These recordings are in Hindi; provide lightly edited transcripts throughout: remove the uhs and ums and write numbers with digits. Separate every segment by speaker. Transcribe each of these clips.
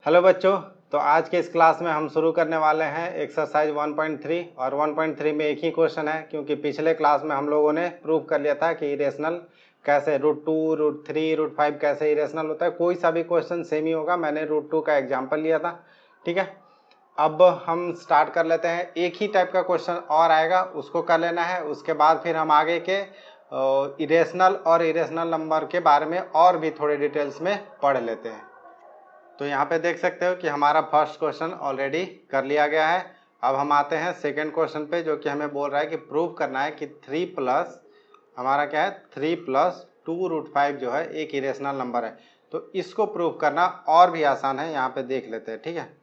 Speaker 1: हेलो बच्चों, तो आज के इस क्लास में हम शुरू करने वाले हैं एक्सरसाइज 1.3 और 1.3 में एक ही क्वेश्चन है, क्योंकि पिछले क्लास में हम लोगों ने प्रूव कर लिया था कि इरेशनल कैसे √2, √3, √5 कैसे इरेशनल होता है। कोई सा भी क्वेश्चन सेम ही होगा, मैंने √2 का एग्जाम्पल लिया था। ठीक है, अब हम स्टार्ट कर लेते हैं। एक ही टाइप का क्वेश्चन और आएगा, उसको कर लेना है। उसके बाद फिर हम आगे के इरेशनल और इरेशनल नंबर के बारे में और भी थोड़े डिटेल्स में पढ़ लेते हैं। तो यहाँ पे देख सकते हो कि हमारा फर्स्ट क्वेश्चन ऑलरेडी कर लिया गया है। अब हम आते हैं सेकंड क्वेश्चन पे, जो कि हमें बोल रहा है कि प्रूव करना है कि 3 प्लस हमारा क्या है 3 + 2√5 जो है एक इरेशनल नंबर है। तो इसको प्रूव करना और भी आसान है, यहाँ पे देख लेते हैं। ठीक है,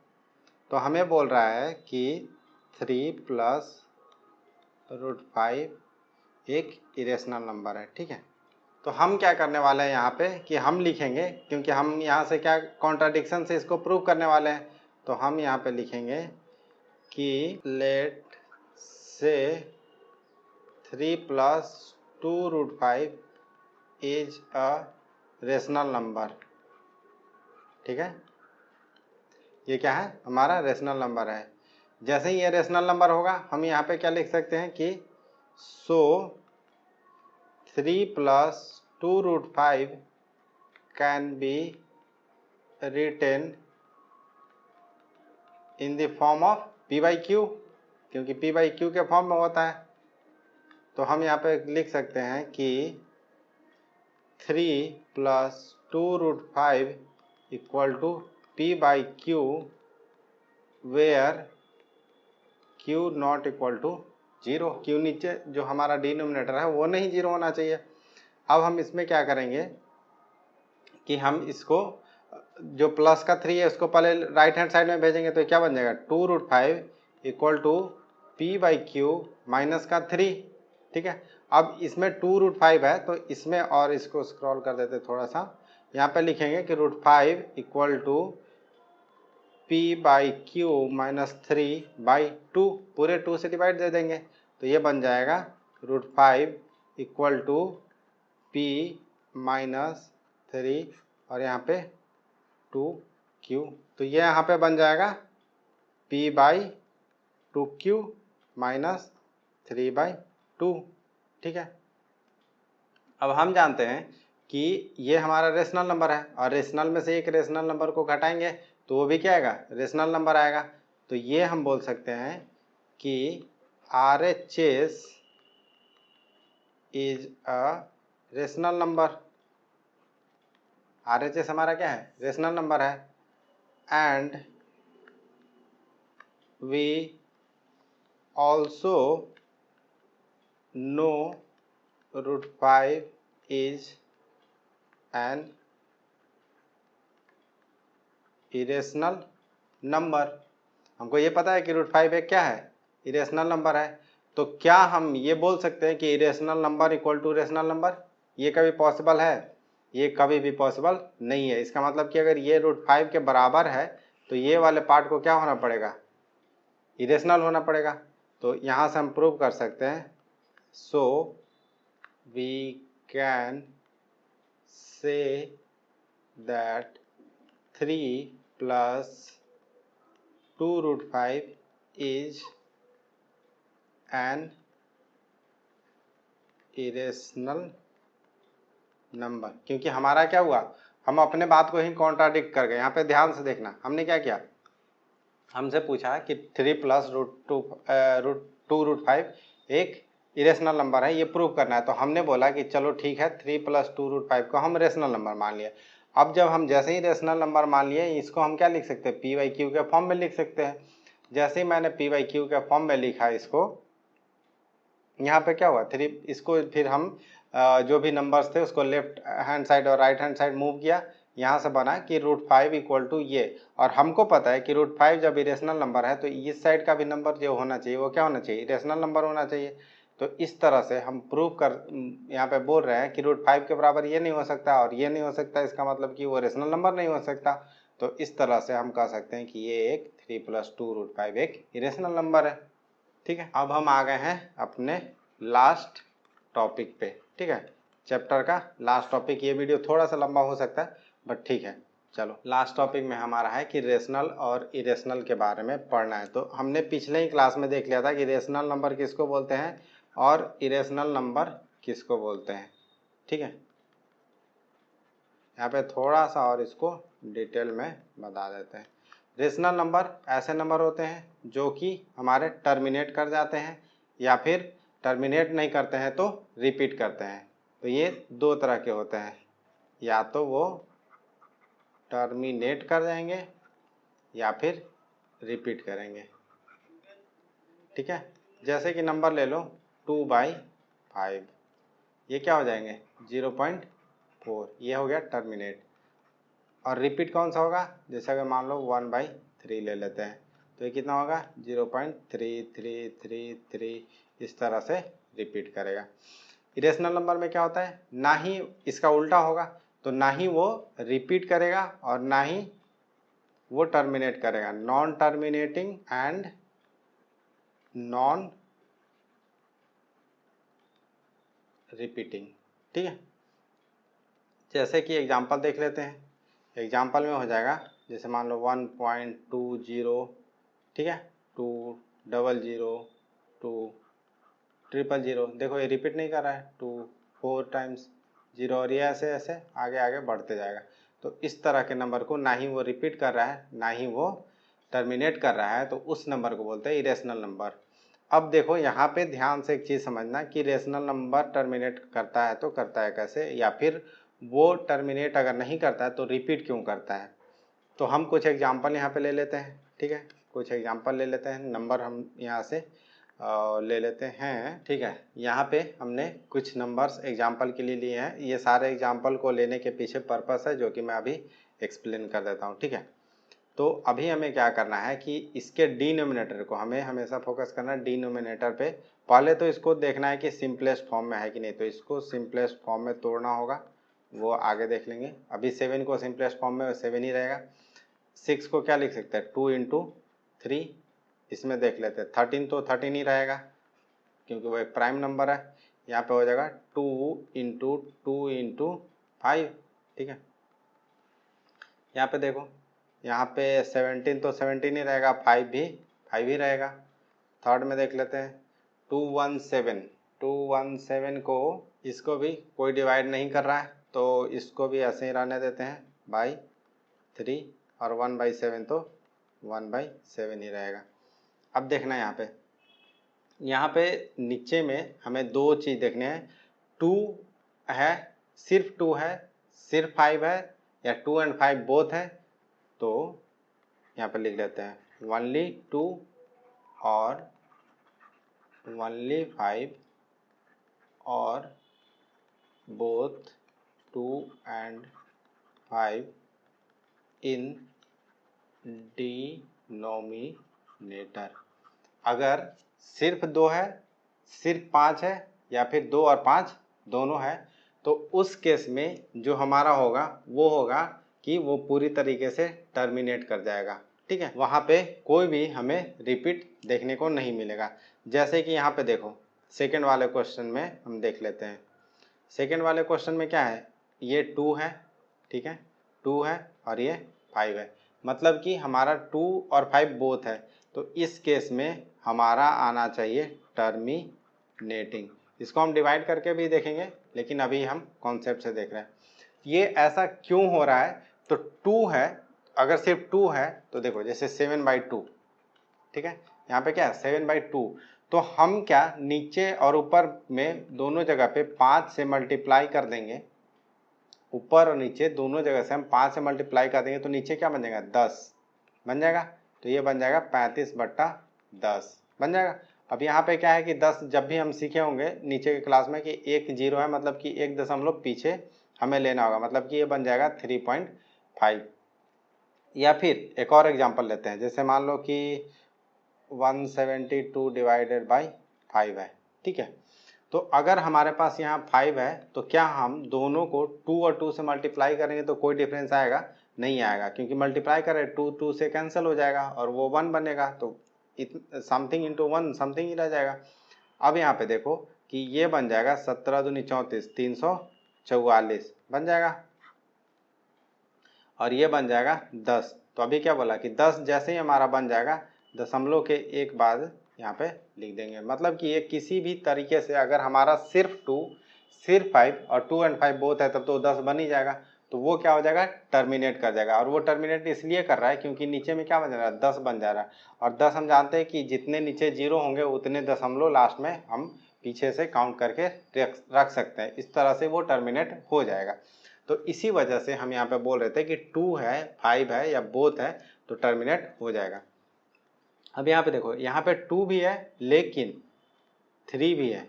Speaker 1: तो हमें बोल रहा है कि 3 + √5 एक इरेशनल नंबर है। ठीक है, तो हम क्या करने वाले हैं यहाँ पे कि हम लिखेंगे, क्योंकि हम यहाँ से क्या कॉन्ट्राडिक्शन से इसको प्रूव करने वाले हैं। तो हम यहाँ पे लिखेंगे कि लेट से 3 + 2√5 इज अ रेशनल नंबर। ठीक है, ये क्या है हमारा रेशनल नंबर है। जैसे ही ये रेशनल नंबर होगा, हम यहाँ पे क्या लिख सकते हैं कि सो 3 + 2√5 can be written in the form of p/q, क्योंकि p/q के फॉर्म में होता है। तो हम यहाँ पे लिख सकते हैं कि 3 + 2√5 = p/q where q not equal to 0। q नीचे जो हमारा डिनोमिनेटर है वो नहीं 0 होना चाहिए। अब हम इसमें क्या करेंगे कि हम इसको जो प्लस का 3 है उसको पहले राइट हैंड साइड में भेजेंगे। तो क्या बन जाएगा 2√5 = p/q माइनस का 3। ठीक है, अब इसमें 2√5 है, तो इसमें और इसको स्क्रॉल कर देते थोड़ा सा। यहाँ पे लिखेंगे कि √5 = p/q - 3/2, पूरे 2 से डिवाइड दे देंगे। तो ये बन जाएगा √5 = p - 3 और यहाँ पे 2q। तो ये यहाँ पे बन जाएगा p/2q - 3/2। ठीक है, अब हम जानते हैं कि ये हमारा रेशनल नंबर है, और रेशनल में से एक रेशनल नंबर को घटाएंगे तो वो भी क्या आएगा रेशनल नंबर आएगा। तो ये हम बोल सकते हैं कि RHS is a rational number. RHS हमारा क्या है रेशनल नंबर है। And we also know √5 is an irrational number. हमको ये पता है कि √5 एक क्या है इरेशनल नंबर है। तो क्या हम ये बोल सकते हैं कि irrational number equal to rational number? ये कभी पॉसिबल है? ये कभी भी पॉसिबल नहीं है। इसका मतलब कि अगर ये √5 के बराबर है तो ये वाले पार्ट को क्या होना पड़ेगा इरेशनल होना पड़ेगा। तो यहाँ से हम प्रूव कर सकते हैं। So we can say that 3 + 2√5 is an irrational number। क्योंकि हमारा क्या हुआ, हम अपने बात को ही कॉन्ट्राडिक्ट कर गए। यहाँ पे ध्यान से देखना, हमने क्या किया, हमसे पूछा कि 3 + √2√5 एक इरेशनल नंबर है, ये प्रूव करना है। तो हमने बोला कि चलो ठीक है 3 + 2√5 को हम रेशनल नंबर मान लिया। अब जब हम जैसे ही रेशनल नंबर मान लिए, इसको हम क्या लिख सकते हैं p/q के फॉर्म में लिख सकते हैं। जैसे ही मैंने p/q के फॉर्म में लिखा इसको, यहाँ पे क्या हुआ 3, इसको फिर हम जो भी नंबर्स थे उसको लेफ्ट हैंड साइड और राइट हैंड साइड मूव किया। यहाँ से बना कि √5 = ये, और हमको पता है कि √5 जब इरेशनल नंबर है तो इस साइड का भी नंबर जो होना चाहिए वो क्या होना चाहिए इरेशनल नंबर होना चाहिए। तो इस तरह से हम प्रूव कर यहाँ पे बोल रहे हैं कि √5 के बराबर ये नहीं हो सकता और ये नहीं हो सकता, इसका मतलब कि वो रेशनल नंबर नहीं हो सकता। तो इस तरह से हम कह सकते हैं कि ये एक 3 + 2√5 एक इरेशनल नंबर है। ठीक है, अब हम आ गए हैं अपने लास्ट टॉपिक पे। ठीक है, चैप्टर का लास्ट टॉपिक। ये वीडियो थोड़ा सा लंबा हो सकता है बट ठीक है, चलो लास्ट टॉपिक में हमारा है कि रेशनल और इरेशनल के बारे में पढ़ना है। तो हमने पिछले ही क्लास में देख लिया था कि रेशनल नंबर किसको बोलते हैं और इरेशनल नंबर किसको बोलते हैं। ठीक है, यहाँ पे थोड़ा सा और इसको डिटेल में बता देते हैं। रेशनल नंबर ऐसे नंबर होते हैं जो कि हमारे टर्मिनेट कर जाते हैं या फिर टर्मिनेट नहीं करते हैं तो रिपीट करते हैं। तो ये दो तरह के होते हैं, या तो वो टर्मिनेट कर जाएंगे या फिर रिपीट करेंगे। ठीक है, जैसे कि नंबर ले लो 2/5, ये क्या हो जाएंगे 0.4, ये हो गया टर्मिनेट। और रिपीट कौन सा होगा, जैसे अगर मान लो 1/3 ले लेते हैं तो ये कितना होगा 0.3333, इस तरह से रिपीट करेगा। इरेशनल नंबर में क्या होता है, ना ही इसका उल्टा होगा, तो ना ही वो रिपीट करेगा और ना ही वो टर्मिनेट करेगा। Non terminating and non repeating. ठीक है, जैसे कि एग्जांपल देख लेते हैं। एग्जांपल में हो जाएगा जैसे मान लो 1.20, ठीक है, 200, 200, देखो ये रिपीट नहीं कर रहा है, 2 4 टाइम्स 0, और ये ऐसे ऐसे आगे आगे बढ़ते जाएगा। तो इस तरह के नंबर को ना ही वो रिपीट कर रहा है ना ही वो टर्मिनेट कर रहा है, तो उस नंबर को बोलते हैं इरेशनल नंबर। अब देखो यहाँ पे ध्यान से एक चीज़ समझना कि रेशनल नंबर टर्मिनेट करता है तो करता है कैसे, या फिर वो टर्मिनेट अगर नहीं करता है तो रिपीट क्यों करता है। तो हम कुछ एग्जांपल यहाँ पे ले लेते हैं। ठीक है, कुछ एग्जांपल ले लेते हैं, नंबर हम यहाँ से ले लेते हैं। ठीक है, यहाँ पे हमने कुछ नंबर्स एग्जांपल के लिए लिए हैं। ये सारे एग्जांपल को लेने के पीछे पर्पस है जो कि मैं अभी एक्सप्लेन कर देता हूँ। ठीक है, तो अभी हमें क्या करना है कि इसके डिनोमिनेटर को हमें हमेशा फोकस करना है डिनोमिनेटर पे। पहले तो इसको देखना है कि सिंपलेस्ट फॉर्म में है कि नहीं, तो इसको सिंपलेस्ट फॉर्म में तोड़ना होगा, वो आगे देख लेंगे। अभी 7 को सिंपलेस्ट फॉर्म में 7 ही रहेगा। 6 को क्या लिख सकते हैं 2 × 3, इसमें देख लेते हैं। 13 तो 13 ही रहेगा क्योंकि वो एक प्राइम नंबर है। यहाँ पे हो जाएगा 2 × 2 × 5। ठीक है, यहाँ पे देखो, यहाँ पे 17 तो 17 ही रहेगा, 5 भी 5 ही रहेगा। थर्ड में देख लेते हैं 217 को, इसको भी कोई डिवाइड नहीं कर रहा है तो इसको भी ऐसे ही रहने देते हैं /3, और 1/7 तो 1/7 ही रहेगा। अब देखना है यहाँ पे नीचे में हमें दो चीज़ देखने हैं। 2 है, सिर्फ 2 है, सिर्फ 5 है, या 2 और 5 बोथ है। तो यहाँ पे लिख लेते हैं only 2 और only 5 और both 2 and 5 in denominator। अगर सिर्फ 2 है, सिर्फ 5 है, या फिर 2 और 5 दोनों है, तो उस केस में जो हमारा होगा वो होगा कि वो पूरी तरीके से टर्मिनेट कर जाएगा। ठीक है, वहाँ पे कोई भी हमें रिपीट देखने को नहीं मिलेगा। जैसे कि यहाँ पे देखो सेकंड वाले क्वेश्चन में हम देख लेते हैं। सेकंड वाले क्वेश्चन में क्या है, ये 2 है, ठीक है, 2 है और ये 5 है, मतलब कि हमारा 2 और 5 बोथ है। तो इस केस में हमारा आना चाहिए टर्मिनेटिंग। इसको हम डिवाइड करके भी देखेंगे, लेकिन अभी हम कॉन्सेप्ट से देख रहे हैं। ये ऐसा क्यों हो रहा है, तो 2 है, अगर सिर्फ 2 है तो देखो जैसे 7/2, ठीक है, यहाँ पे क्या है 7/2, तो हम क्या नीचे और ऊपर में दोनों जगह पे 5 से मल्टीप्लाई कर देंगे। ऊपर और नीचे दोनों जगह से हम 5 से मल्टीप्लाई कर देंगे तो नीचे क्या बन जाएगा 10 बन जाएगा। तो ये बन जाएगा 35/10 बन जाएगा। अब यहाँ पे क्या है कि 10 जब भी हम सीखे होंगे नीचे के क्लास में कि एक 0 है, मतलब कि 1 दशमलव पीछे हमें लेना होगा, मतलब कि ये बन जाएगा 3.5। या फिर एक और एग्जांपल लेते हैं, जैसे मान लो कि 172 डिवाइडेड बाई 5 है। ठीक है, तो अगर हमारे पास यहाँ 5 है तो क्या हम दोनों को 2 और 2 से मल्टीप्लाई करेंगे तो कोई डिफरेंस आएगा नहीं आएगा, क्योंकि मल्टीप्लाई करें 2 2 से कैंसिल हो जाएगा और वो 1 बनेगा, तो समथिंग इंटू 1 समथिंग ही रह जाएगा। अब यहाँ पे देखो कि ये बन जाएगा 17 दूनी 34, 344 बन जाएगा। और ये बन जाएगा 10। तो अभी क्या बोला कि 10 जैसे ही हमारा बन जाएगा दशमलव के एक बाद यहाँ पे लिख देंगे। मतलब कि ये किसी भी तरीके से अगर हमारा सिर्फ 2 सिर्फ 5 और 2 और 5 बोथ है तब तो 10 बन ही जाएगा। तो वो क्या हो जाएगा, टर्मिनेट कर जाएगा। और वो टर्मिनेट इसलिए कर रहा है क्योंकि नीचे में क्या बन जा रहा है, 10 बन जा रहा है। और 10 हम जानते हैं कि जितने नीचे जीरो होंगे उतने दशमलव लास्ट में हम पीछे से काउंट करके रख सकते हैं। इस तरह से वो टर्मिनेट हो जाएगा। तो इसी वजह से हम यहाँ पे बोल रहे थे कि 2 है 5 है या बोथ है तो टर्मिनेट हो जाएगा। अब यहाँ पे देखो, यहाँ पे 2 भी है लेकिन 3 भी है।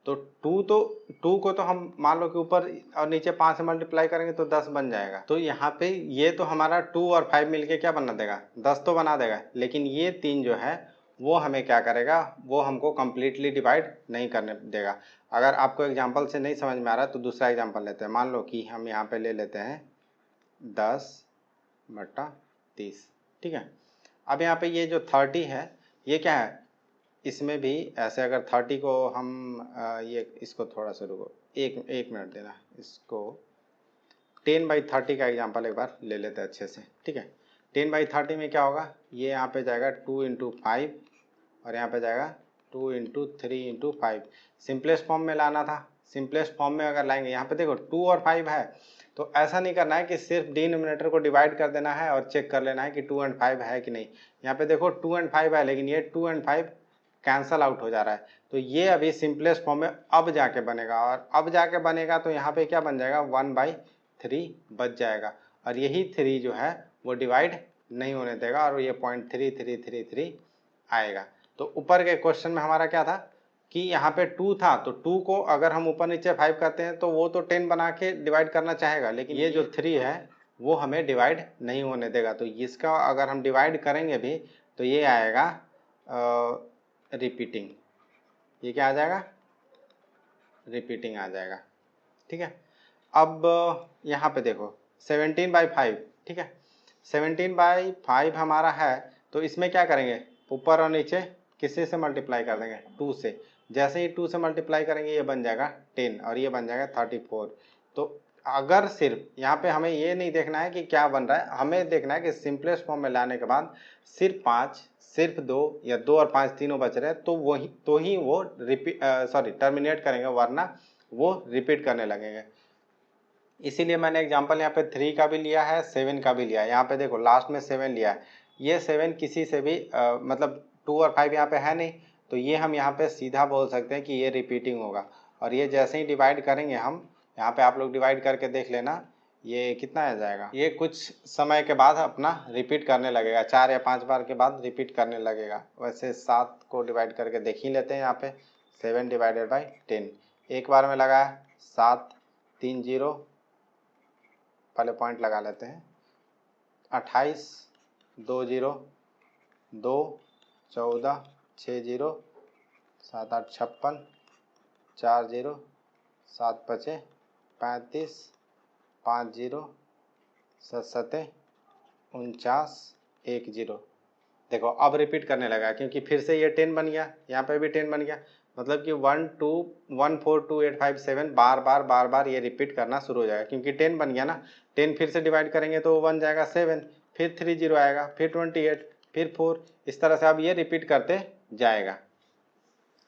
Speaker 1: तो 2 को तो हम मान लो कि ऊपर और नीचे 5 से मल्टीप्लाई करेंगे तो 10 बन जाएगा। तो यहाँ पे ये तो हमारा 2 और 5 मिलके क्या बना देगा, 10 तो बना देगा। लेकिन ये 3 जो है वो हमें क्या करेगा, वो हमको कंप्लीटली डिवाइड नहीं करने देगा। अगर आपको एग्जांपल से नहीं समझ में आ रहा है तो दूसरा एग्जांपल लेते हैं। मान लो कि हम यहाँ पे ले लेते हैं 10/30, ठीक है। अब यहाँ पे ये जो 30 है ये क्या है, इसमें भी ऐसे अगर 30 को हम ये इसको थोड़ा सा रुको, एक मिनट देना, इसको 10/30 का एग्जांपल एक बार ले लेते हैं अच्छे से, ठीक है। 10/30 में क्या होगा, ये यहाँ पे जाएगा 2 × 5 और यहाँ पे जाएगा 2 × 3 × 5। सिंपलेस्ट फॉर्म में लाना था। सिंपलेस्ट फॉर्म में अगर लाएंगे, यहाँ पे देखो 2 और 5 है तो ऐसा नहीं करना है कि सिर्फ डिनोमिनेटर को डिवाइड कर देना है और चेक कर लेना है कि 2 और 5 है कि नहीं। यहाँ पे देखो 2 और 5 है लेकिन ये 2 और 5 कैंसल आउट हो जा रहा है। तो ये अभी सिंपलेस्ट फॉर्म में अब जाके बनेगा, और अब जाके बनेगा तो यहाँ पे क्या बन जाएगा, 1/3 बच जाएगा। और यही 3 जो है वो डिवाइड नहीं होने देगा और ये 0.3333 आएगा। तो ऊपर के क्वेश्चन में हमारा क्या था कि यहाँ पे 2 था तो 2 को अगर हम ऊपर नीचे 5 करते हैं तो वो तो 10 बना के डिवाइड करना चाहेगा, लेकिन ये जो 3 है वो हमें डिवाइड नहीं होने देगा। तो इसका अगर हम डिवाइड करेंगे भी तो ये आएगा रिपीटिंग। ये क्या आ जाएगा, रिपीटिंग आ जाएगा, ठीक है। अब यहाँ पे देखो 17/5, ठीक है। 17/5 हमारा है तो इसमें क्या करेंगे, ऊपर और नीचे किसी से मल्टीप्लाई कर देंगे, 2 से। जैसे ही 2 से मल्टीप्लाई करेंगे ये बन जाएगा 10 और ये बन जाएगा 34। तो अगर सिर्फ यहाँ पे हमें ये नहीं देखना है कि क्या बन रहा है, हमें देखना है कि सिंपलेस्ट फॉर्म में लाने के बाद सिर्फ 5, सिर्फ 2 या 2 और 5 तीनों बच रहे हैं तो ही वो टर्मिनेट करेंगे, वरना वो रिपीट करने लगेंगे। इसीलिए मैंने एग्जांपल यहाँ पे 3 का भी लिया है, 7 का भी लिया है। यहाँ पे देखो लास्ट में 7 लिया है। ये 7 किसी से भी मतलब 2 और 5 यहाँ पे है नहीं, तो ये हम यहाँ पे सीधा बोल सकते हैं कि ये रिपीटिंग होगा। और ये जैसे ही डिवाइड करेंगे हम, यहाँ पे आप लोग डिवाइड करके देख लेना, ये कितना आ जाएगा, ये कुछ समय के बाद अपना रिपीट करने लगेगा, 4 या 5 बार के बाद रिपीट करने लगेगा। वैसे 7 को डिवाइड करके देख ही लेते हैं। यहाँ पे 7/10 एक बार में लगा 7 3 0, पहले पॉइंट लगा लेते हैं, 28 2 0 2 14 6 0 7 8 56 4 0 7 5 35 5 0 7 7 49 1 0। देखो अब रिपीट करने लगा क्योंकि फिर से ये 10 बन गया, यहाँ पे भी 10 बन गया। मतलब कि 1 2 1 4 2 8 5 7 बार बार ये रिपीट करना शुरू हो जाएगा क्योंकि 10 बन गया ना। 10 फिर से डिवाइड करेंगे तो वो बन जाएगा 7, फिर 3 0 आएगा, फिर 28, फिर 4। इस तरह से अब ये रिपीट करते जाएगा।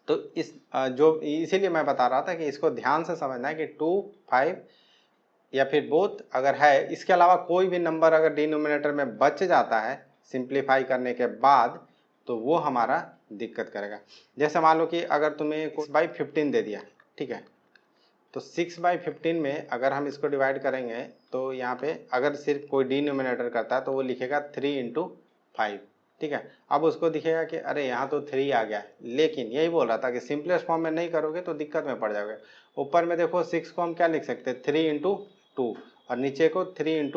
Speaker 1: तो इसीलिए मैं बता रहा था कि इसको ध्यान से समझना है कि 2 5 या फिर बोथ अगर है, इसके अलावा कोई भी नंबर अगर डिनोमिनेटर में बच जाता है सिंप्लीफाई करने के बाद तो वो हमारा दिक्कत करेगा। जैसे मान लो कि अगर तुम्हें 6/15 दे दिया, ठीक है, तो 6/15 में अगर हम इसको डिवाइड करेंगे तो यहाँ पे अगर सिर्फ कोई डिनोमिनेटर करता है तो वो लिखेगा 3 × 5, ठीक है। अब उसको दिखेगा कि अरे यहाँ तो 3 आ गया, लेकिन यही बोल रहा था कि सिंपलेस्ट फॉर्म में नहीं करोगे तो दिक्कत में पड़ जाओगे। ऊपर में देखो 6 को हम क्या लिख सकते हैं, 3 × 2 और नीचे को 3 ×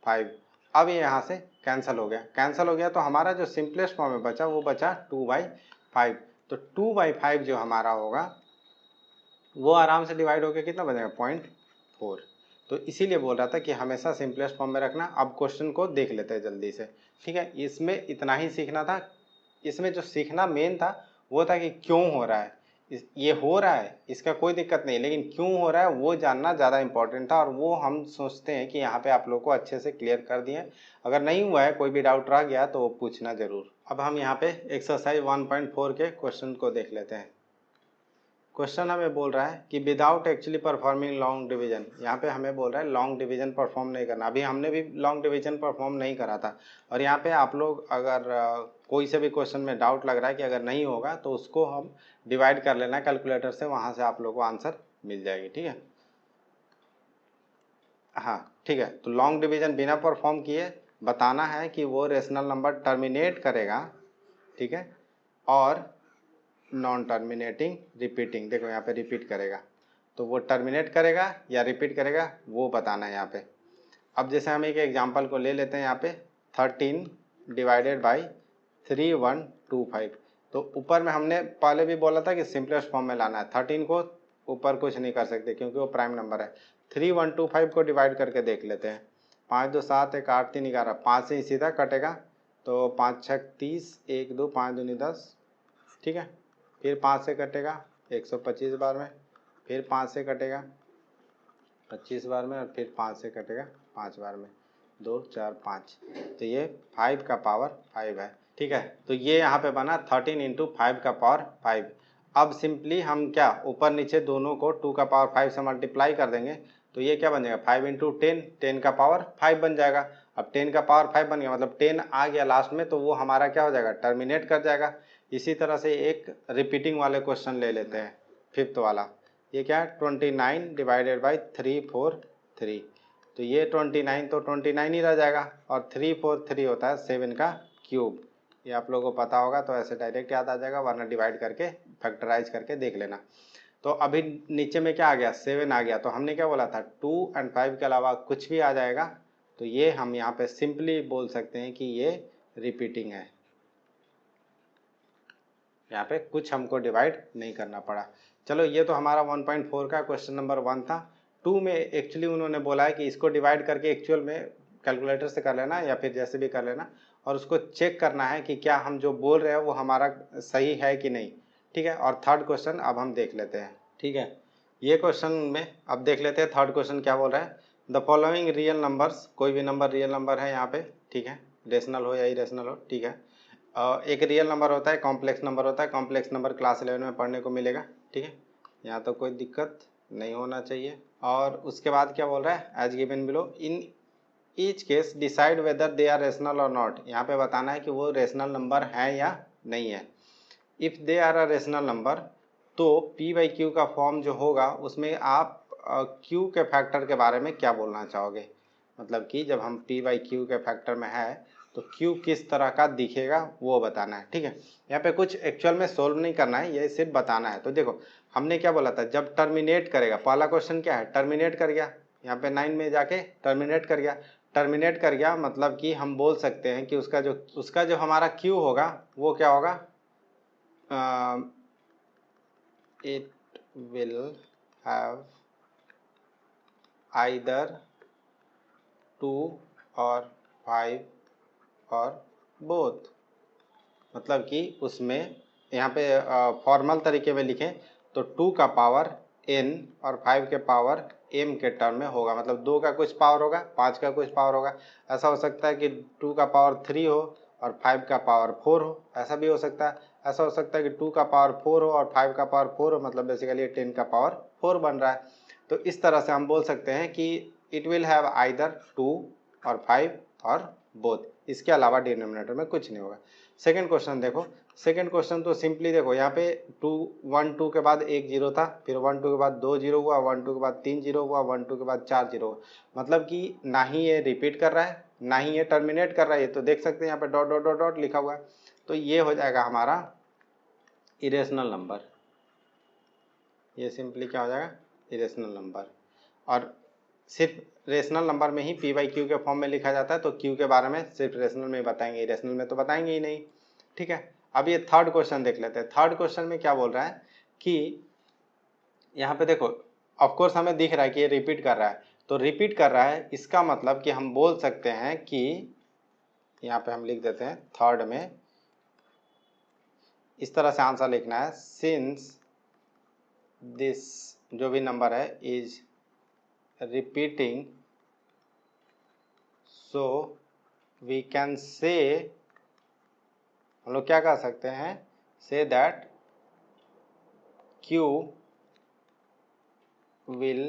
Speaker 1: 5। अब ये यहाँ से कैंसिल हो गया तो हमारा जो सिंपलेस्ट फॉर्म में बचा वो बचा 2/5। तो 2/5 जो हमारा होगा वो आराम से डिवाइड होकर कितना बनेगा, 0.4। तो इसीलिए बोल रहा था कि हमेशा सिंपलेस्ट फॉर्म में रखना। अब क्वेश्चन को देख लेते हैं जल्दी से, ठीक है। इसमें इतना ही सीखना था। इसमें जो सीखना मेन था वो था कि क्यों हो रहा है, ये हो रहा है, इसका कोई दिक्कत नहीं, लेकिन क्यों हो रहा है वो जानना ज़्यादा इंपॉर्टेंट था, और वो हम सोचते हैं कि यहाँ पे आप लोग को अच्छे से क्लियर कर दिए। अगर नहीं हुआ है, कोई भी डाउट रह गया तो वो पूछना जरूर। अब हम यहाँ पे एक्सरसाइज 1.4 के क्वेश्चन को देख लेते हैं। क्वेश्चन हमें बोल रहा है कि without actually performing long division, यहाँ पे हमें बोल रहा है लॉन्ग डिवीजन परफॉर्म नहीं करना। अभी हमने भी लॉन्ग डिवीजन परफॉर्म नहीं करा था, और यहाँ पे आप लोग अगर कोई से भी क्वेश्चन में डाउट लग रहा है कि अगर नहीं होगा तो उसको हम डिवाइड कर लेना कैलकुलेटर से, वहाँ से आप लोग को आंसर मिल जाएगी। ठीक है, हाँ ठीक है। तो लॉन्ग डिवीजन बिना परफॉर्म किए बताना है कि वो रेशनल नंबर टर्मिनेट करेगा, ठीक है, और नॉन टर्मिनेटिंग रिपीटिंग, देखो यहाँ पे रिपीट करेगा, तो वो टर्मिनेट करेगा या रिपीट करेगा वो बताना है यहाँ पे। अब जैसे हम एक एग्जांपल को ले लेते हैं यहाँ पे 13 डिवाइडेड बाई 3125। तो ऊपर में हमने पहले भी बोला था कि सिंपलेस्ट फॉर्म में लाना है, 13 को ऊपर कुछ नहीं कर सकते क्योंकि वो प्राइम नंबर है। 3125 को डिवाइड करके देख लेते हैं। 5 2 7 1 8 3 11, 5 से ही सीधा कटेगा, तो 5 6 30, 1 2 5 दूनी 10, ठीक है। फिर 5 से कटेगा 125 बार में, फिर 5 से कटेगा 25 बार में, और फिर 5 से कटेगा 5 बार में, 2 4 5। तो ये 5 का पावर 5 है, ठीक है। तो ये यहाँ पे बना 13 इंटू 5 का पावर 5। अब सिंपली हम क्या ऊपर नीचे दोनों को 2 का पावर 5 से मल्टीप्लाई कर देंगे, तो ये क्या बन जाएगा 5 इंटू 10, 10 का पावर 5 बन जाएगा। अब 10 का पावर 5 बन गया, मतलब 10 आ गया लास्ट में, तो वो हमारा क्या हो जाएगा टर्मिनेट कर जाएगा। इसी तरह से एक रिपीटिंग वाले क्वेश्चन ले लेते हैं, 5th वाला। ये क्या है 29 डिवाइडेड बाई 343। तो ये 29 तो 29 ही रह जाएगा, और 343 होता है 7 का क्यूब। ये आप लोगों को पता होगा तो ऐसे डायरेक्ट याद आ जाएगा, वरना डिवाइड करके फैक्टराइज करके देख लेना। तो अभी नीचे में क्या आ गया 7 आ गया, तो हमने क्या बोला था 2 और 5 के अलावा कुछ भी आ जाएगा, तो ये हम यहाँ पे सिंपली बोल सकते हैं कि ये रिपीटिंग है। यहाँ पे कुछ हमको डिवाइड नहीं करना पड़ा। चलो ये तो हमारा 1.4 का क्वेश्चन नंबर 1 था। 2 में एक्चुअली उन्होंने बोला है कि इसको डिवाइड करके एक्चुअल में कैलकुलेटर से कर लेना या फिर जैसे भी कर लेना, और उसको चेक करना है कि क्या हम जो बोल रहे हैं वो हमारा सही है कि नहीं, ठीक है। और थर्ड क्वेश्चन अब हम देख लेते हैं, ठीक है। ये क्वेश्चन में अब देख लेते हैं थर्ड क्वेश्चन क्या बोल रहा है। द फॉलोइंग रियल नंबर्स, कोई भी नंबर रियल नंबर है यहाँ पे, ठीक है, रेशनल हो या इरेशनल हो, ठीक है। एक रियल नंबर होता है, कॉम्प्लेक्स नंबर होता है। कॉम्प्लेक्स नंबर क्लास 11 में पढ़ने को मिलेगा, ठीक है, यहाँ तो कोई दिक्कत नहीं होना चाहिए। और उसके बाद क्या बोल रहा है as given below, in each case decide whether they are rational or not. यहाँ पे बताना है कि वो रेशनल नंबर है या नहीं है। If they are a rational number, तो पी बाई क्यू का फॉर्म जो होगा उसमें आप क्यू के फैक्टर के बारे में क्या बोलना चाहोगे। मतलब कि जब हम पी बाई क्यू के फैक्टर में है तो क्यू किस तरह का दिखेगा वो बताना है, ठीक है। यहाँ पे कुछ एक्चुअल में सोल्व नहीं करना है, ये सिर्फ बताना है। तो देखो हमने क्या बोला था, जब टर्मिनेट करेगा, पहला क्वेश्चन क्या है टर्मिनेट कर गया, यहाँ पे 9 में जाके टर्मिनेट कर गया। टर्मिनेट कर गया मतलब कि हम बोल सकते हैं कि उसका जो हमारा क्यू होगा वो क्या होगा, it will have either 2 or 5 or both। मतलब कि उसमें यहाँ पे फॉर्मल तरीके में लिखें तो 2 का पावर n और 5 के पावर m के टर्म में होगा। मतलब 2 का कुछ पावर होगा, 5 का कुछ पावर होगा। ऐसा हो सकता है कि 2 का पावर 3 हो और 5 का पावर 4 हो, ऐसा भी हो सकता है। ऐसा हो सकता है कि 2 का पावर 4 हो और 5 का पावर 4 हो, मतलब बेसिकली 10 का पावर 4 बन रहा है। तो इस तरह से हम बोल सकते हैं कि इट विल हैव आइदर 2 और 5 और बोथ, इसके अलावा डिनोमिनेटर में कुछ नहीं होगा। सेकंड क्वेश्चन देखो, सेकंड क्वेश्चन तो सिंपली देखो यहाँ पे 2 1 2 के बाद 1 0 था, फिर 1 2 के बाद 2 0 हुआ, 1 2 के बाद 3 0 हुआ, 1 2 के बाद 4 0 हुआ। मतलब कि ना ही ये रिपीट कर रहा है ना ही ये टर्मिनेट कर रहा है। ये तो देख सकते हैं यहाँ पे डॉट डॉट डॉट डॉट लिखा हुआ है, तो ये हो जाएगा हमारा इरेशनल नंबर। ये सिंपली क्या हो जाएगा इरेशनल नंबर। और सिर्फ रेशनल नंबर में ही पी बाई क्यू के फॉर्म में लिखा जाता है, तो क्यू के बारे में सिर्फ रेशनल में बताएंगे, इरेशनल में तो बताएंगे ही नहीं, ठीक है। अब ये थर्ड क्वेश्चन देख लेते हैं। थर्ड क्वेश्चन में क्या बोल रहा है कि यहाँ पे देखो ऑफकोर्स हमें दिख रहा है कि ये रिपीट कर रहा है, तो रिपीट कर रहा है इसका मतलब कि हम बोल सकते हैं कि यहाँ पे हम लिख देते हैं थर्ड में, इस तरह से आंसर लिखना है, सिंस दिस जो भी नंबर है is repeating, so we can say, हम लोग क्या कह सकते हैं, say that Q will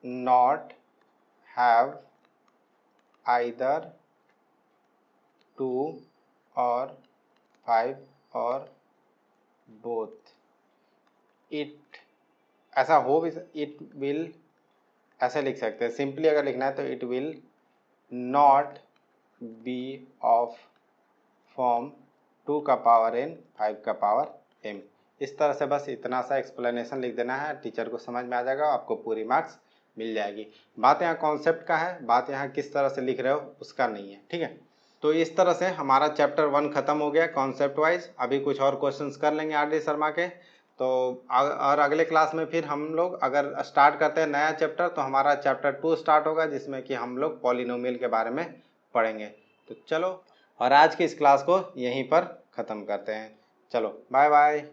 Speaker 1: not have either 2 or 5 or both. It ऐसा हो भी, it will ऐसे लिख सकते हैं, सिंपली अगर लिखना है तो it will not be of form 2 का पावर n 5 का पावर m। इस तरह से बस इतना सा एक्सप्लेनेशन लिख देना है, टीचर को समझ में आ जाएगा, आपको पूरी मार्क्स मिल जाएगी। बात यहाँ कॉन्सेप्ट का है, बात यहाँ किस तरह से लिख रहे हो उसका नहीं है, ठीक है। तो इस तरह से हमारा चैप्टर 1 खत्म हो गया कॉन्सेप्ट वाइज। अभी कुछ और क्वेश्चंस कर लेंगे आर डी शर्मा के, तो और अगले क्लास में फिर हम लोग अगर स्टार्ट करते हैं नया चैप्टर, तो हमारा चैप्टर 2 स्टार्ट होगा, जिसमें कि हम लोग पॉलिनोमियल के बारे में पढ़ेंगे। तो चलो, और आज की इस क्लास को यहीं पर ख़त्म करते हैं। चलो बाय बाय।